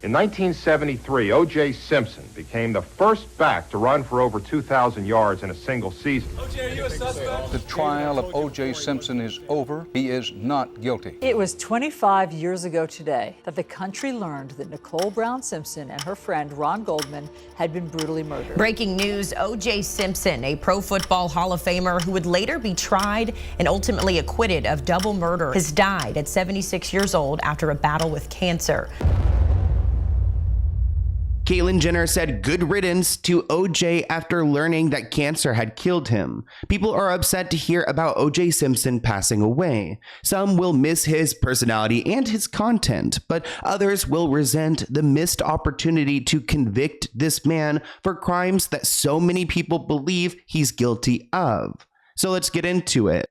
In 1973, O.J. Simpson became the first back to run for over 2,000 yards in a single season. O.J., are you a suspect? The trial of O.J. Simpson is over. He is not guilty. It was 25 years ago today that the country learned that Nicole Brown Simpson and her friend Ron Goldman had been brutally murdered. Breaking news, O.J. Simpson, a Pro Football Hall of Famer who would later be tried and ultimately acquitted of double murder, has died at 76 years old after a battle with cancer. Caitlyn Jenner said good riddance to OJ after learning that cancer had killed him. People are upset to hear about OJ Simpson passing away. Some will miss his personality and his content, but others will resent the missed opportunity to convict this man for crimes that so many people believe he's guilty of. So let's get into it.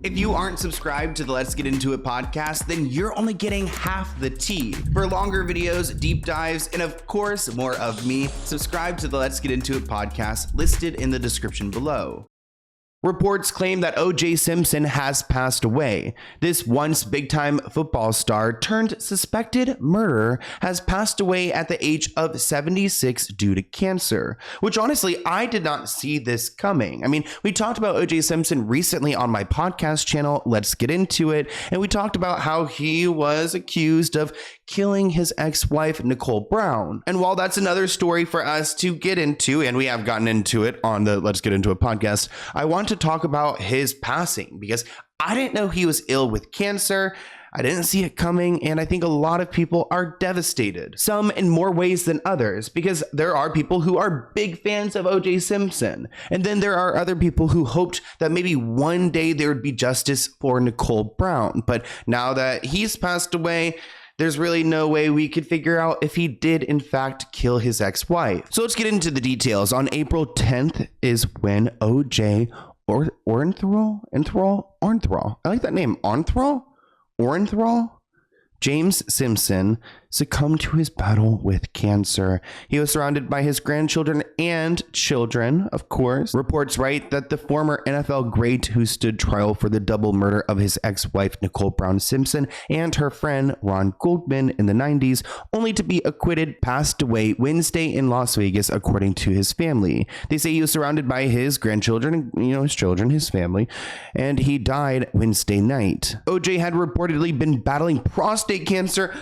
If you aren't subscribed to the Let's Get Into It podcast, then you're only getting half the tea. For longer videos, deep dives, and of course, more of me, subscribe to the Let's Get Into It podcast listed in the description below. Reports claim that O.J. Simpson has passed away. This once big-time football star turned suspected murderer has passed away at the age of 76 due to cancer, which honestly, I did not see this coming. I mean, we talked about O.J. Simpson recently on my podcast channel, Let's Get Into It, and we talked about how he was accused of killing his ex-wife, Nicole Brown. And while that's another story for us to get into, and we have gotten into it on the Let's Get Into It podcast, I want to talk about his passing because I didn't know he was ill with cancer. I didn't see it coming, and I think a lot of people are devastated. Some in more ways than others, because there are people who are big fans of O.J. Simpson, and then there are other people who hoped that maybe one day there would be justice for Nicole Brown. But now that he's passed away, there's really no way we could figure out if he did in fact kill his ex-wife. So let's get into the details. On April 10th is when O.J. Orenthal? I like that name. Orenthal? James Simpson succumbed to his battle with cancer. He was surrounded by his grandchildren and children, of course. Reports write that the former NFL great who stood trial for the double murder of his ex-wife Nicole Brown Simpson and her friend Ron Goldman in the 90s, only to be acquitted, passed away Wednesday in Las Vegas, according to his family. They say he was surrounded by his grandchildren, his children, his family, and he died Wednesday night. OJ had reportedly been battling prostate cancer.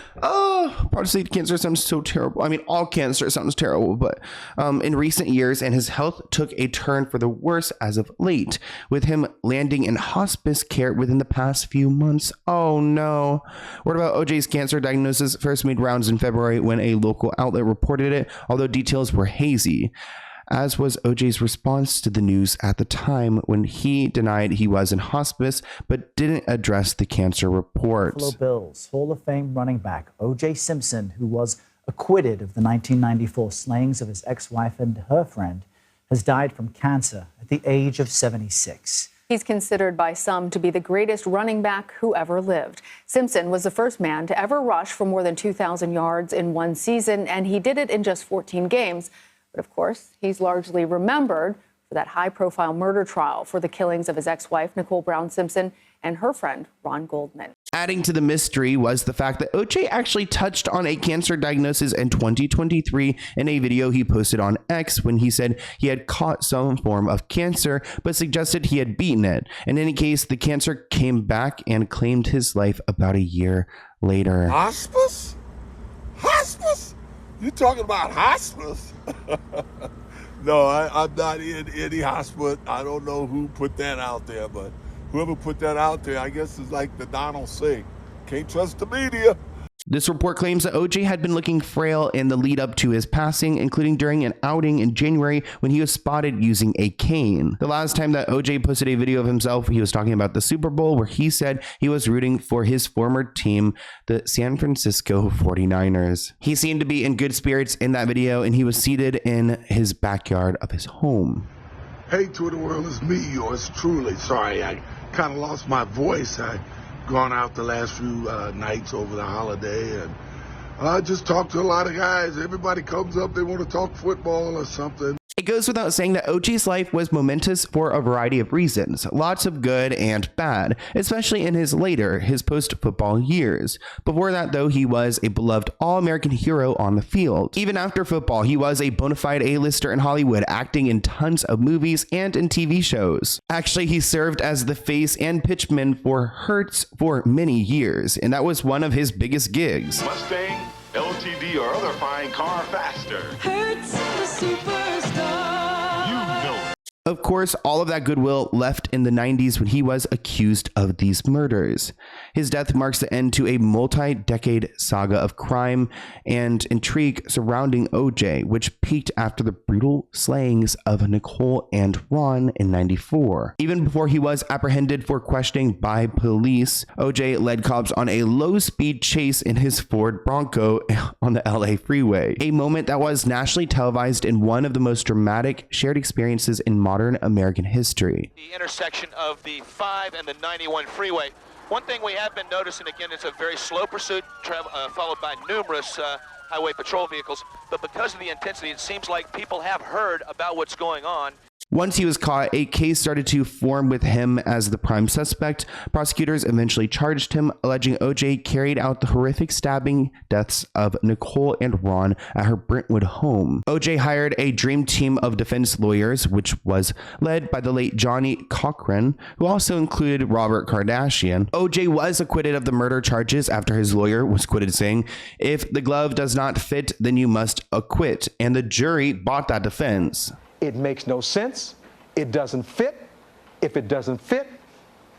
Prostate cancer sounds so terrible. I mean, all cancer sounds terrible, but in recent years, and his health took a turn for the worse as of late, with him landing in hospice care within the past few months. Oh no. What about OJ's cancer diagnosis first made rounds in February when a local outlet reported it, although details were hazy, as was OJ's response to the news at the time when he denied he was in hospice but didn't address the cancer reports. Buffalo Bills Hall of Fame running back O.J. Simpson, who was acquitted of the 1994 slayings of his ex-wife and her friend, has died from cancer at the age of 76. He's considered by some to be the greatest running back who ever lived. Simpson was the first man to ever rush for more than 2,000 yards in one season, and he did it in just 14 games. But of course, he's largely remembered for that high-profile murder trial for the killings of his ex-wife, Nicole Brown Simpson, and her friend, Ron Goldman. Adding to the mystery was the fact that OJ actually touched on a cancer diagnosis in 2023 in a video he posted on X when he said he had caught some form of cancer, but suggested he had beaten it. In any case, the cancer came back and claimed his life about a year later. Hospice? Hospice? You talking about hospice? No, I'm not in any hospice. I don't know who put that out there, but whoever put that out there, I guess is like the Donald Singh. Can't trust the media. This report claims that OJ had been looking frail in the lead up to his passing, including during an outing in January when he was spotted using a cane. The last time that OJ posted a video of himself, he was talking about the Super Bowl, where he said he was rooting for his former team, the San Francisco 49ers. He seemed to be in good spirits in that video, and he was seated in his backyard of his home. Hey, Twitter world, it's me, yours truly. Sorry, I kind of lost my voice. I've gone out the last few nights over the holiday, and I just talked to a lot of guys. Everybody comes up, they want to talk football or something. A goes without saying that OJ's life was momentous for a variety of reasons, lots of good and bad, especially in his post-football years. Before that, though, he was a beloved all-American hero on the field. Even after football, he was a bona fide A-lister in Hollywood, acting in tons of movies and in TV shows. Actually, he served as the face and pitchman for Hertz for many years, and that was one of his biggest gigs. Mustang, LTD, or other fine car faster. Hertz, the superstar. You know. Of course, all of that goodwill left in the 90s when he was accused of these murders. His death marks the end to a multi-decade saga of crime and intrigue surrounding OJ, which peaked after the brutal slayings of Nicole and Ron in '94. Even before he was apprehended for questioning by police, OJ led cops on a low-speed chase in his Ford Bronco on the LA freeway, a moment that was nationally televised in one of the most dramatic shared experiences in modern American history. The intersection of the 5 and the 91 freeway. One thing we have been noticing, again, it's a very slow pursuit, followed by numerous highway patrol vehicles, but because of the intensity, it seems like people have heard about what's going on. Once he was caught, a case started to form with him as the prime suspect. Prosecutors eventually charged him, alleging OJ carried out the horrific stabbing deaths of Nicole and Ron at her Brentwood home. OJ hired a dream team of defense lawyers, which was led by the late Johnny Cochran, who also included Robert Kardashian. OJ was acquitted of the murder charges after his lawyer was quoted saying, "If the glove does not fit, then you must acquit," and the jury bought that defense. It makes no sense. It doesn't fit. If it doesn't fit,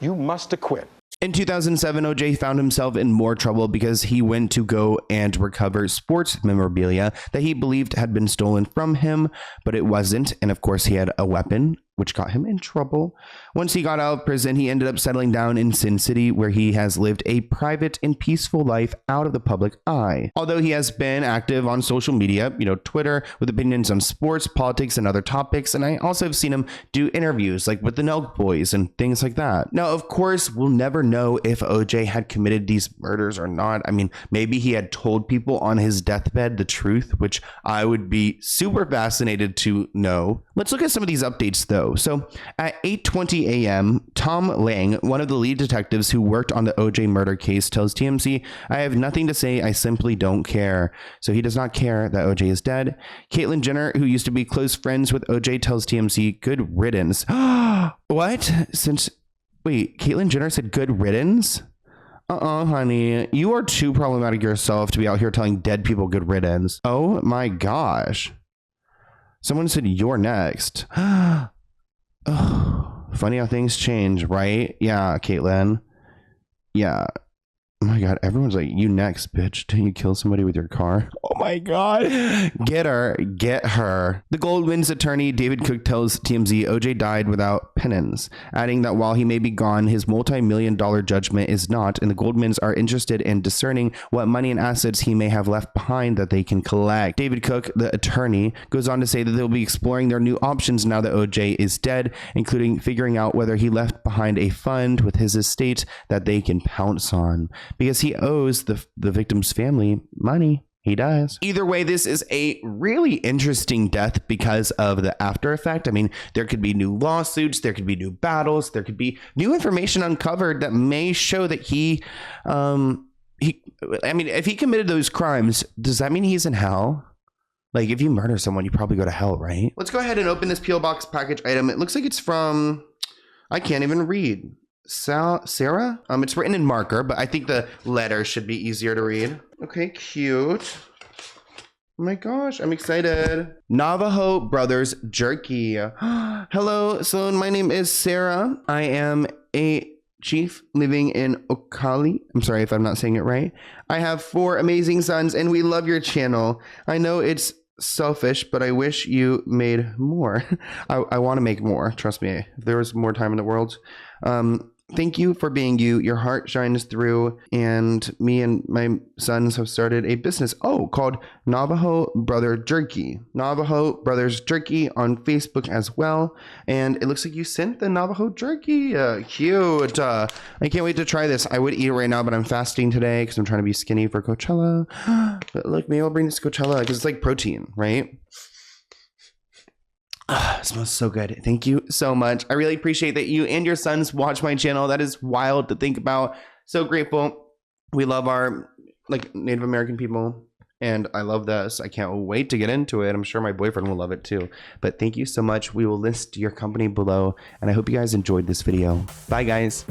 you must acquit. In 2007, OJ found himself in more trouble because he went to go and recover sports memorabilia that he believed had been stolen from him, but it wasn't. And of course, he had a weapon, which got him in trouble. Once he got out of prison, he ended up settling down in Sin City, where he has lived a private and peaceful life out of the public eye. Although he has been active on social media, Twitter, with opinions on sports, politics, and other topics. And I also have seen him do interviews like with the Nelk Boys and things like that. Now, of course, we'll never know if OJ had committed these murders or not. I mean, maybe he had told people on his deathbed the truth, which I would be super fascinated to know. Let's look at some of these updates, though. So at 8:20 a.m., Tom Lang, one of the lead detectives who worked on the OJ murder case, tells TMZ, "I have nothing to say. I simply don't care." So he does not care that OJ is dead. Caitlyn Jenner, who used to be close friends with OJ, tells TMZ, "Good riddance." What? Wait, Caitlyn Jenner said good riddance? Honey, you are too problematic yourself to be out here telling dead people good riddance. Oh my gosh. Someone said you're next. Oh, funny how things change, right? Yeah, Caitlyn. Yeah. Oh my God, everyone's like, you next, bitch. Didn't you kill somebody with your car? Oh my God. Get her. Get her. The Goldman's attorney, David Cook, tells TMZ OJ died without penance, adding that while he may be gone, his multi-million-dollar judgment is not, and the Goldmans are interested in discerning what money and assets he may have left behind that they can collect. David Cook, the attorney, goes on to say that they'll be exploring their new options now that OJ is dead, including figuring out whether he left behind a fund with his estate that they can pounce on. Because he owes the victim's family money. He does. Either way, this is a really interesting death because of the after effect. I mean, there could be new lawsuits, there could be new battles, there could be new information uncovered that may show that if he committed those crimes, does that mean he's in hell? Like, if you murder someone, you probably go to hell, right? Let's go ahead and open this P.O. Box package item. It looks like it's from, I can't even read. Sarah? It's written in marker, but I think the letter should be easier to read. Okay, cute. Oh my gosh, I'm excited. Navajo Brothers Jerky. Hello, Sloan. My name is Sarah. I am a chief living in Ocala. I'm sorry if I'm not saying it right. I have 4 amazing sons, and we love your channel. I know it's selfish, but I wish you made more. I want to make more. Trust me. If there was more time in the world. Thank you for being you. Your heart shines through, and me and my sons have started a business called Navajo Brothers Jerky. Navajo Brothers Jerky on Facebook as well, and it looks like you sent the Navajo Jerky. Cute. I can't wait to try this. I would eat it right now, but I'm fasting today because I'm trying to be skinny for Coachella. But look, maybe I'll bring this to Coachella because it's like protein, right? It smells so good. Thank you so much. I really appreciate that you and your sons watch my channel. That is wild to think about. So grateful. We love our Native American people, and I love this. I can't wait to get into it. I'm sure my boyfriend will love it too. But thank you so much. We will list your company below, and I hope you guys enjoyed this video. Bye, guys.